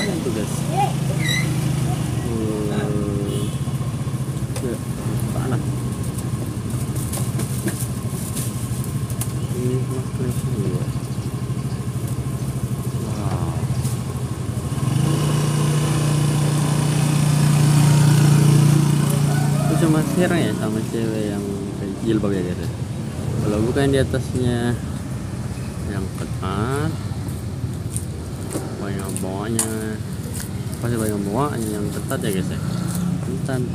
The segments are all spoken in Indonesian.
lumayan tuh guys. Panas. Ini masker semua. Wow. Itu cuma heran ya sama cewek yang jilbab ya guys. Kalau bukan di atasnya yang ketat, banyak bawahnya, pasti banyak bawahnya yang ketat ya guys ya. Tan.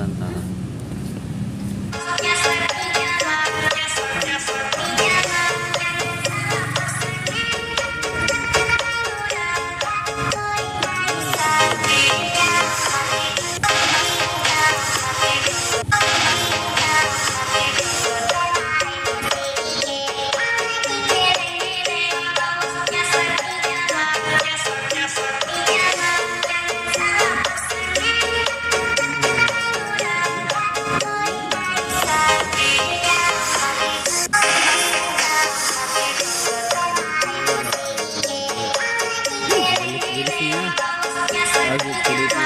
Jenisnya bagus kulitnya.